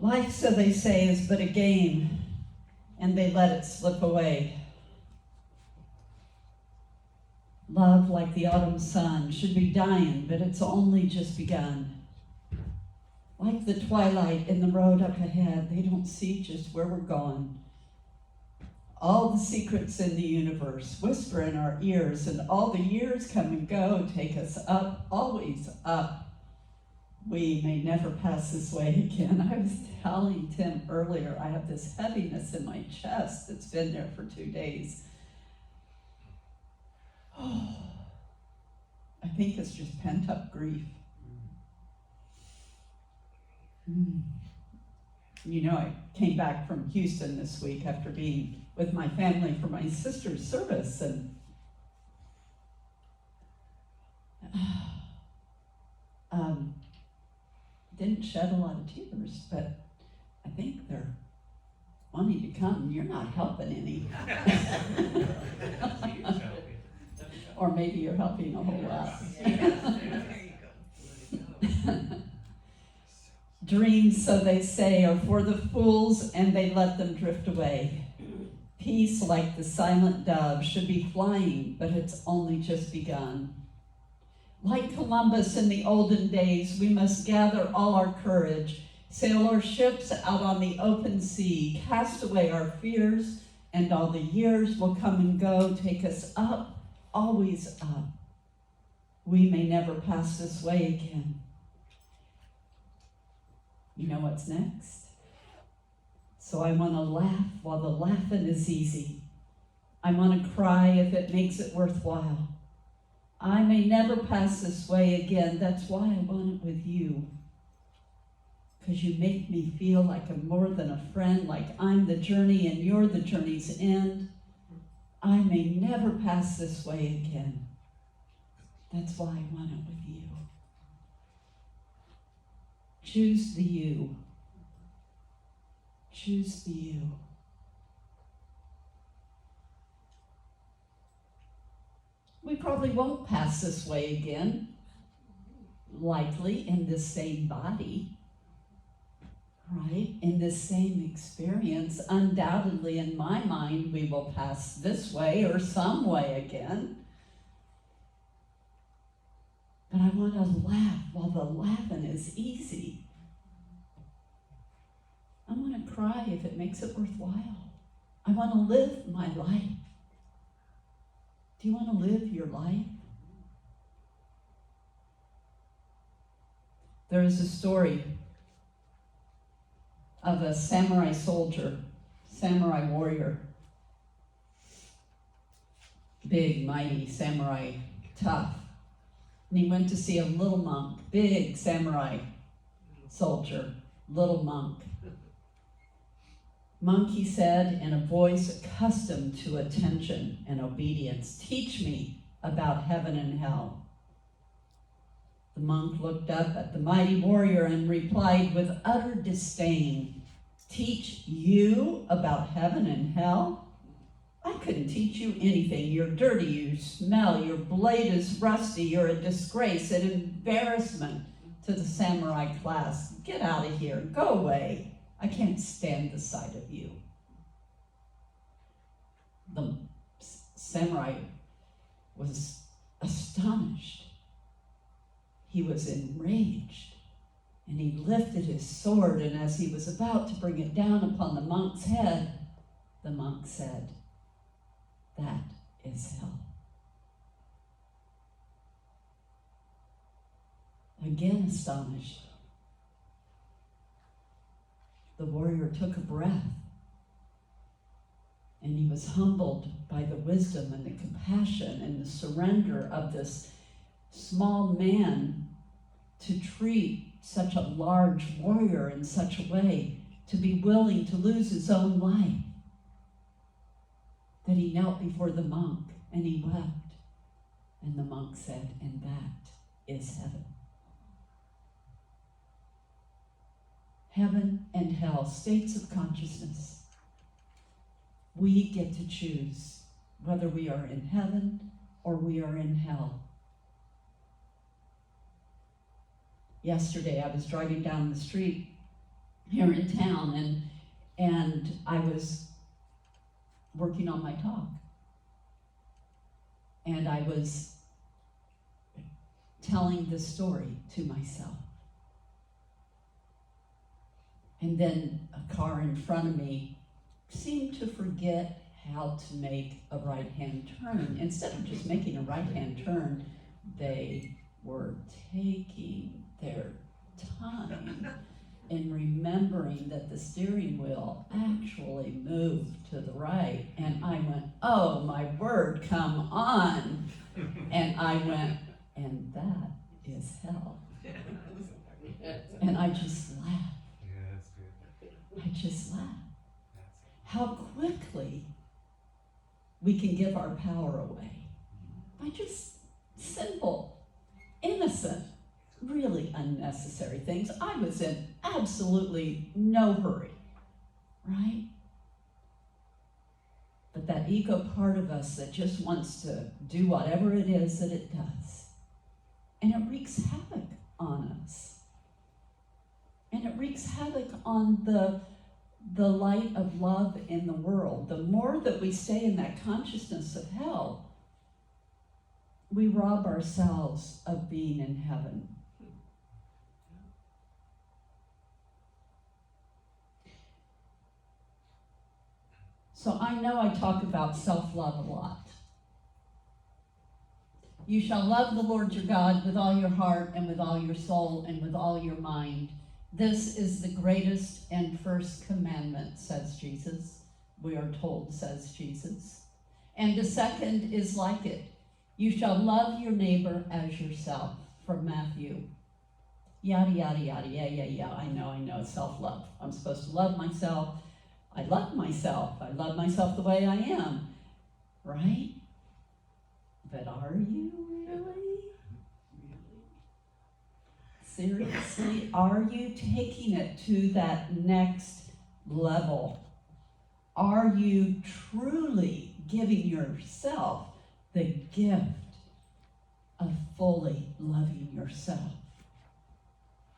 Life, so they say, is but a game, and they let it slip away. Love, like the autumn sun, should be dying, but it's only just begun. Like the twilight in the road up ahead, they don't see just where we're going. All the secrets in the universe whisper in our ears, and all the years come and go, take us up, always up. We may never pass this way again. I was telling Tim earlier, I have this heaviness in my chest that's been there for 2 days. Oh, I think it's just pent-up grief. You know, I came back from Houston this week after being with my family for my sister's service, and didn't shed a lot of tears, but I think they're wanting to come. You're not helping any. Or maybe you're helping a whole lot. Dreams, so they say, are for the fools, and they let them drift away. Peace, like the silent dove, should be flying, but it's only just begun. Like Columbus in the olden days, we must gather all our courage, sail our ships out on the open sea, cast away our fears, and all the years will come and go, take us up, always up. We may never pass this way again. You know what's next? So I want to laugh while the laughing is easy. I want to cry if it makes it worthwhile. I may never pass this way again. That's why I want it with you. Because you make me feel like I'm more than a friend, like I'm the journey and you're the journey's end. I may never pass this way again. That's why I want it with you. Choose the you. Choose the you. We probably won't pass this way again, likely in this same body, right? In this same experience. Undoubtedly, in my mind, we will pass this way or some way again. But I want to laugh while the laughing is easy. I want to cry if it makes it worthwhile. I want to live my life. Do you want to live your life? There is a story of a samurai soldier, samurai warrior, big, mighty samurai, tough. And he went to see a little monk, big samurai soldier, little monk. Monk, he said, in a voice accustomed to attention and obedience, teach me about heaven and hell. The monk looked up at the mighty warrior and replied with utter disdain, teach you about heaven and hell? I couldn't teach you anything. You're dirty, you smell, your blade is rusty, you're a disgrace, an embarrassment to the samurai class. Get out of here, go away. I can't stand the sight of you. The samurai was astonished. He was enraged, and he lifted his sword, and as he was about to bring it down upon the monk's head, the monk said, that is hell. Again astonished, the warrior took a breath, and he was humbled by the wisdom and the compassion and the surrender of this small man to treat such a large warrior in such a way, to be willing to lose his own life, that he knelt before the monk and he wept. And the monk said, and that is heaven. Heaven and hell, states of consciousness. We get to choose whether we are in heaven or we are in hell. Yesterday, I was driving down the street here in town, and I was working on my talk. And I was telling the story to myself. And then a car in front of me seemed to forget how to make a right-hand turn. Instead of just making a right-hand turn, they were taking their time in remembering that the steering wheel actually moved to the right. And I went, oh my word, come on. And I went, and that is hell. And I just laughed. I just laughed. How quickly we can give our power away by just simple, innocent, really unnecessary things. I was in absolutely no hurry, right? But that ego part of us that just wants to do whatever it is that it does, and it wreaks havoc on us. And it wreaks havoc on the light of love in the world. The more that we stay in that consciousness of hell, we rob ourselves of being in heaven. So I know I talk about self-love a lot. You shall love the Lord your God with all your heart and with all your soul and with all your mind. This is the greatest and first commandment, says Jesus. We are told, says Jesus. And the second is like it. You shall love your neighbor as yourself, from Matthew. Yada, yada, yada, yeah, I know, self-love. I'm supposed to love myself. I love myself. I love myself the way I am, right? But are you really? Seriously, are you taking it to that next level? Are you truly giving yourself the gift of fully loving yourself?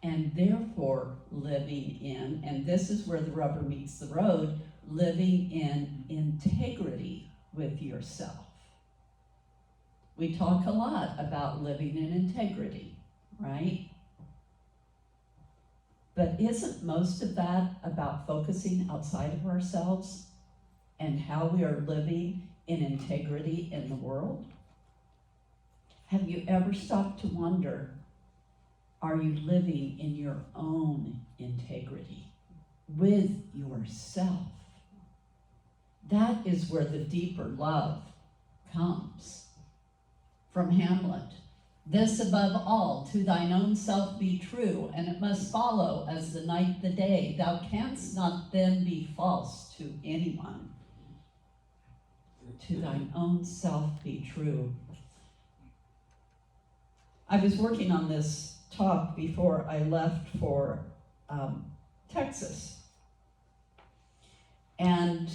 And therefore living in, and this is where the rubber meets the road, living in integrity with yourself. We talk a lot about living in integrity, right? But isn't most of that about focusing outside of ourselves and how we are living in integrity in the world? Have you ever stopped to wonder, are you living in your own integrity with yourself? That is where the deeper love comes. From Hamlet, this above all, to thine own self be true, and it must follow as the night the day. Thou canst not then be false to anyone. To thine own self be true. I was working on this talk before I left for Texas. And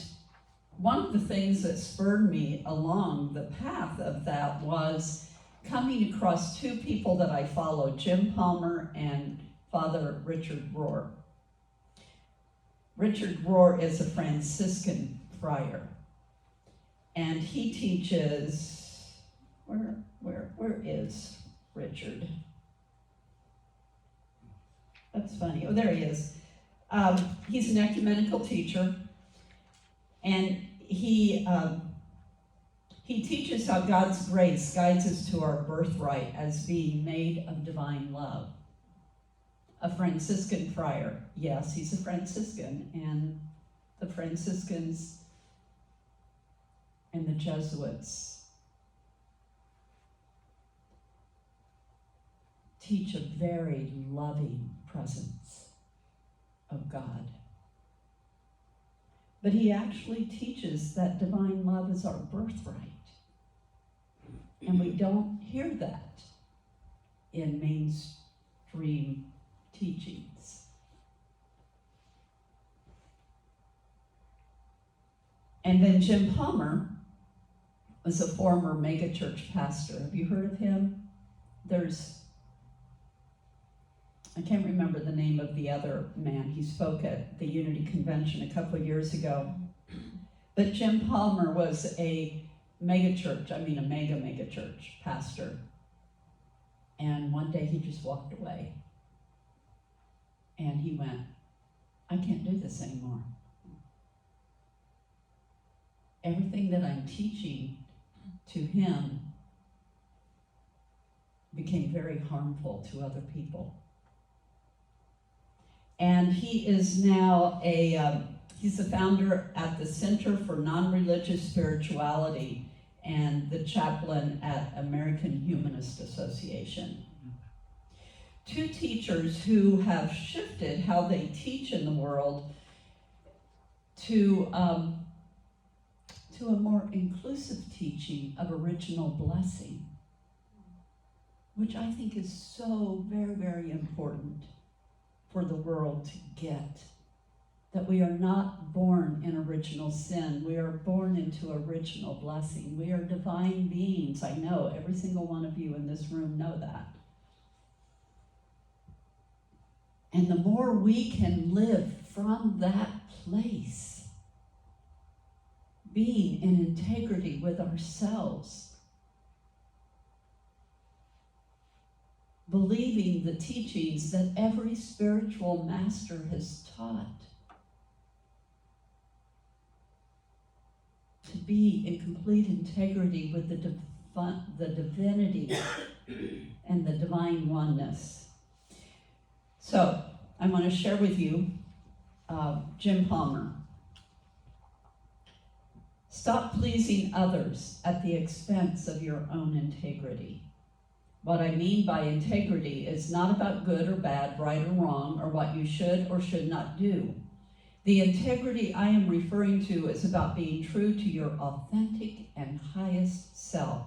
one of the things that spurred me along the path of that was coming across two people that I follow, Jim Palmer and Father Richard Rohr. Richard Rohr is a Franciscan friar, and he teaches, where is Richard? That's funny. Oh, there he is. He's an ecumenical teacher, and he teaches how God's grace guides us to our birthright as being made of divine love. A Franciscan friar. Yes, he's a Franciscan, and the Franciscans and the Jesuits teach a very loving presence of God. But he actually teaches that divine love is our birthright. And we don't hear that in mainstream teachings. And then Jim Palmer was a former megachurch pastor. Have you heard of him? There's I can't remember the name of the other man. He spoke at the Unity Convention a couple of years ago. But Jim Palmer was a mega church pastor. And one day he just walked away. And he went, I can't do this anymore. Everything that I'm teaching to him became very harmful to other people. And he is now he's the founder at the Center for Non-Religious Spirituality and the chaplain at American Humanist Association. Two teachers who have shifted how they teach in the world to a more inclusive teaching of original blessing, which I think is so very, very important for the world to get. That we are not born in original sin. We are born into original blessing. We are divine beings. I know every single one of you in this room know that. And the more we can live from that place, being in integrity with ourselves, believing the teachings that every spiritual master has taught, to be in complete integrity with the divinity and the divine oneness. So, I want to share with you Jim Palmer. Stop pleasing others at the expense of your own integrity. What I mean by integrity is not about good or bad, right or wrong, or what you should or should not do. The integrity I am referring to is about being true to your authentic and highest self.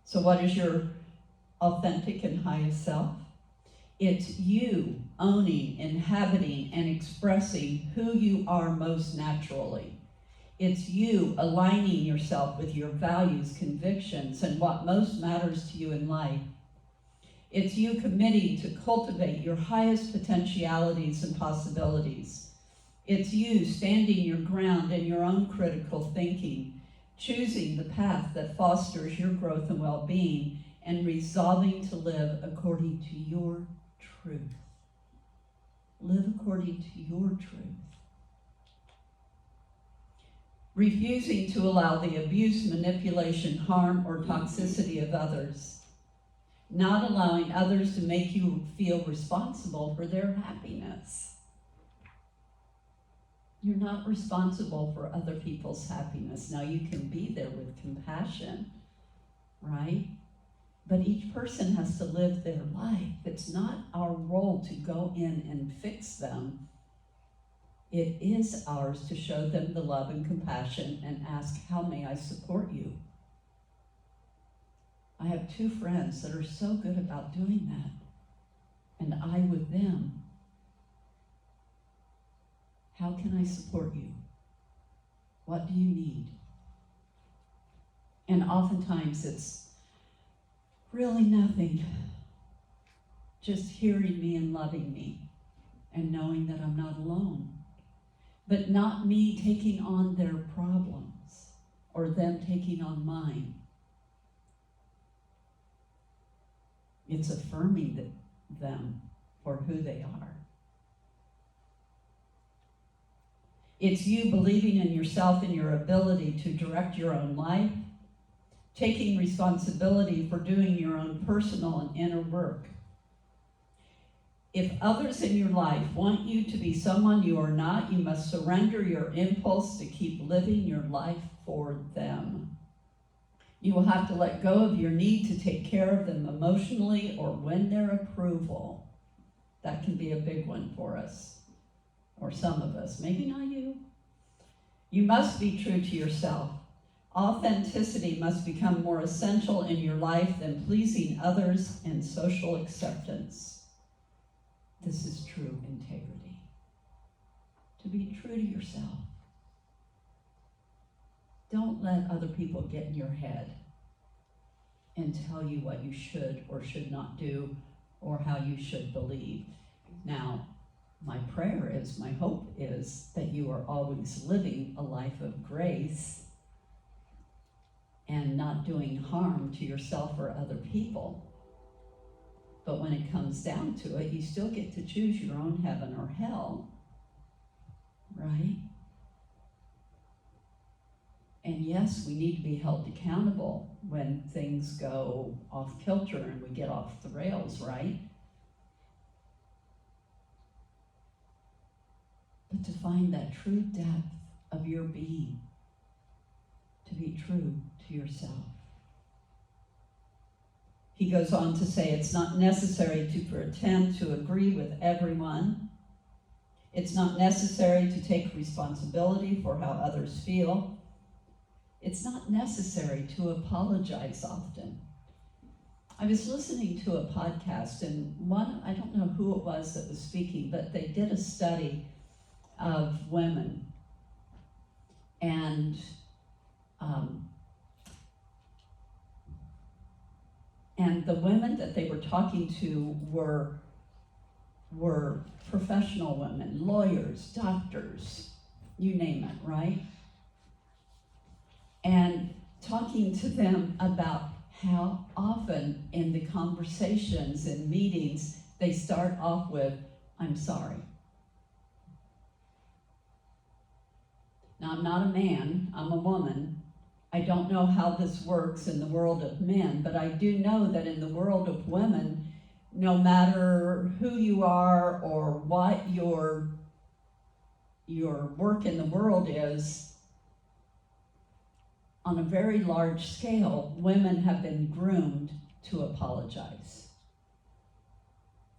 So what is your authentic and highest self? It's you owning, inhabiting, and expressing who you are most naturally. It's you aligning yourself with your values, convictions, and what most matters to you in life. It's you committing to cultivate your highest potentialities and possibilities. It's you standing your ground in your own critical thinking, choosing the path that fosters your growth and well-being, and resolving to live according to your truth. Live according to your truth. Refusing to allow the abuse, manipulation, harm, or toxicity of others. Not allowing others to make you feel responsible for their happiness. You're not responsible for other people's happiness. Now you can be there with compassion, right? But each person has to live their life. It's not our role to go in and fix them. It is ours to show them the love and compassion and ask, how may I support you? I have two friends that are so good about doing that, and I with them. How can I support you? What do you need? And oftentimes it's really nothing. Just hearing me and loving me and knowing that I'm not alone. But not me taking on their problems or them taking on mine. It's affirming them for who they are. It's you believing in yourself and your ability to direct your own life, taking responsibility for doing your own personal and inner work. If others in your life want you to be someone you are not, you must surrender your impulse to keep living your life for them. You will have to let go of your need to take care of them emotionally or win their approval. That can be a big one for us, or some of us, maybe not you. You must be true to yourself. Authenticity must become more essential in your life than pleasing others and social acceptance. This is true integrity. To be true to yourself. Don't let other people get in your head and tell you what you should or should not do or how you should believe. Now, my prayer is, my hope is that you are always living a life of grace and not doing harm to yourself or other people. But when it comes down to it, you still get to choose your own heaven or hell, right? And yes, we need to be held accountable when things go off kilter and we get off the rails, right? But to find that true depth of your being, to be true to yourself. He goes on to say it's not necessary to pretend to agree with everyone. It's not necessary to take responsibility for how others feel. It's not necessary to apologize often. I was listening to a podcast, and I don't know who it was that was speaking, but they did a study of women. And the women that they were talking to were professional women, lawyers, doctors, you name it, right? And talking to them about how often in the conversations and meetings they start off with, "I'm sorry." Now, I'm not a man, I'm a woman. I don't know how this works in the world of men, but I do know that in the world of women, no matter who you are or what your work in the world is, on a very large scale, women have been groomed to apologize.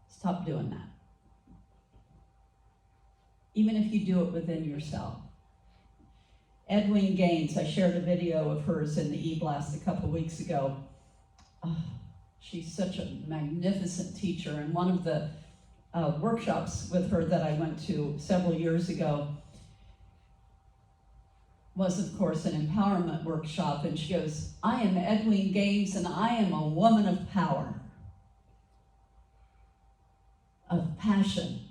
Stop doing that. Even if you do it within yourself. Edwin Gaines, I shared a video of hers in the E-Blast a couple weeks ago. Oh, she's such a magnificent teacher, and one of the workshops with her that I went to several years ago was, of course, an empowerment workshop, and she goes, "I am Edwin Gaines, and I am a woman of power, of passion,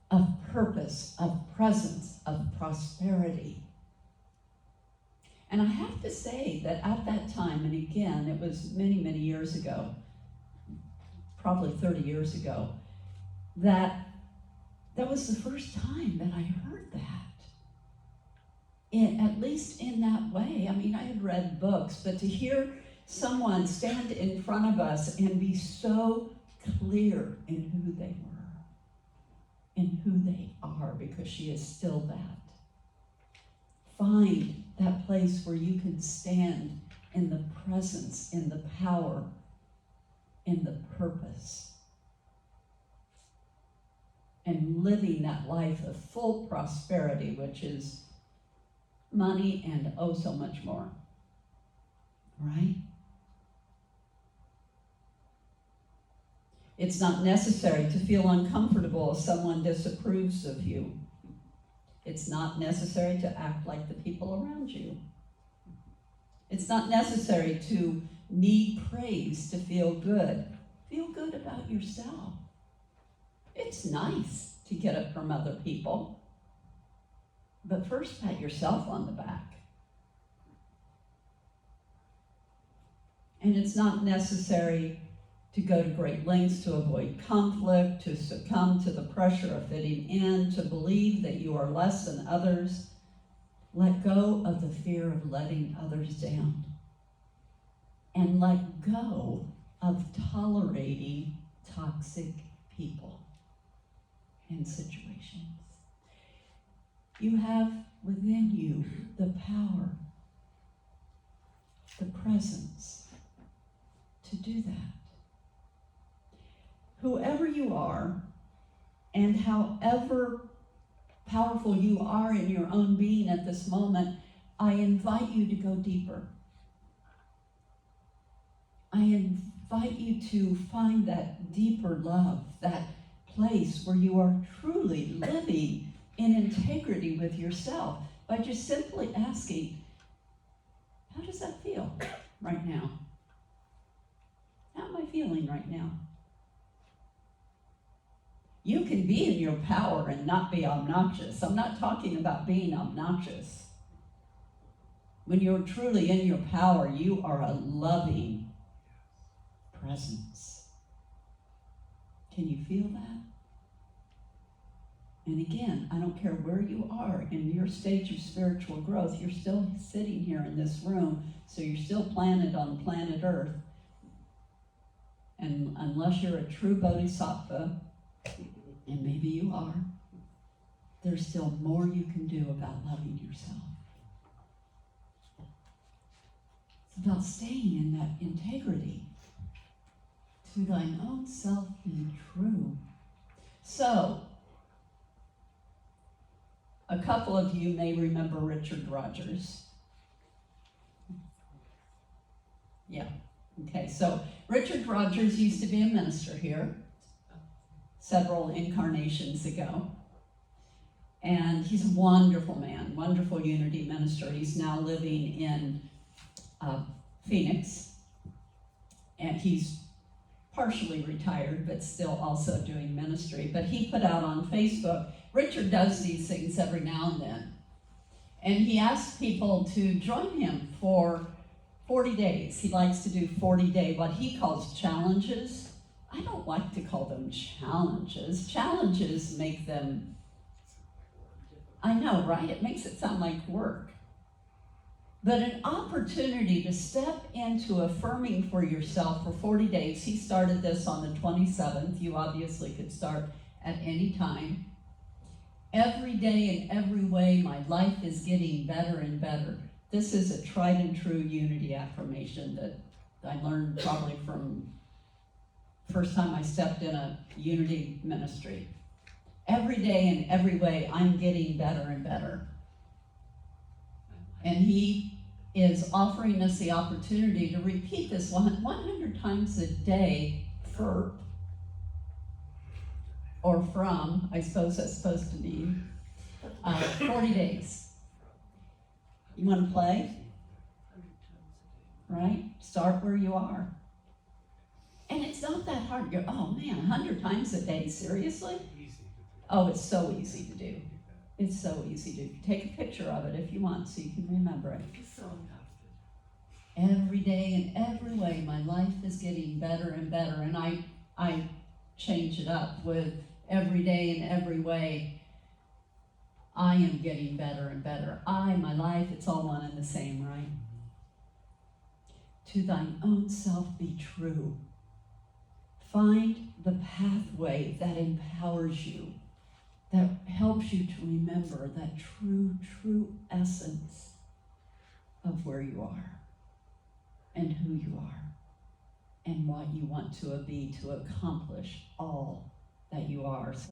of purpose, of presence, of prosperity." And I have to say that at that time, and again, it was many, many years ago, probably 30 years ago, that was the first time that I heard that. At least in that way. I mean, I had read books, but to hear someone stand in front of us and be so clear in who they were, in who they are, because she is still that. Find that place where you can stand in the presence, in the power, in the purpose, and living that life of full prosperity, which is money and oh so much more, right? It's not necessary to feel uncomfortable if someone disapproves of you. It's not necessary to act like the people around you. It's not necessary to need praise to feel good. Feel good about yourself. It's nice to get it from other people, but first pat yourself on the back. And it's not necessary to go to great lengths to avoid conflict, to succumb to the pressure of fitting in, to believe that you are less than others. Let go of the fear of letting others down. And let go of tolerating toxic people and situations. You have within you the power, the presence to do that. Whoever you are, and however powerful you are in your own being at this moment, I invite you to go deeper. I invite you to find that deeper love, that place where you are truly living in integrity with yourself by just simply asking, how does that feel right now? How am I feeling right now? You can be in your power and not be obnoxious. I'm not talking about being obnoxious. When you're truly in your power, you are a loving presence. Can you feel that? And again, I don't care where you are in your stage of spiritual growth, you're still sitting here in this room, so you're still planted on planet Earth. And unless you're a true bodhisattva, and maybe you are, there's still more you can do about loving yourself. It's about staying in that integrity. To thine own self be true. So, a couple of you may remember Richard Rogers. Yeah, okay, so Richard Rogers used to be a minister here several incarnations ago. And he's a wonderful man, wonderful unity minister. He's now living in Phoenix, and he's partially retired, but still also doing ministry. But he put out on Facebook, Richard does these things every now and then, and he asks people to join him for 40 days. He likes to do 40-day, what he calls challenges. I don't like to call them challenges. Challenges make them, I know, right? It makes it sound like work. But an opportunity to step into affirming for yourself for 40 days. He started this on the 27th. You obviously could start at any time. Every day in every way, my life is getting better and better. This is a tried and true unity affirmation that I learned probably from first time I stepped in a unity ministry. Every day in every way, I'm getting better and better. And he is offering us the opportunity to repeat this 100 times a day for, or from, I suppose that's supposed to be, 40 days. You want to play? Right? Start where you are. And it's not that hard. You're, oh man, 100 times a day, seriously? Oh, it's so easy to do. It's so easy to take a picture of it if you want so you can remember it. Every day in every way, my life is getting better and better. And I change it up with every day in every way, I am getting better and better. My life, it's all one and the same, right? To thine own self be true. Find the pathway that empowers you, that helps you to remember that true essence of where you are and who you are and what you want to be to accomplish all that you are.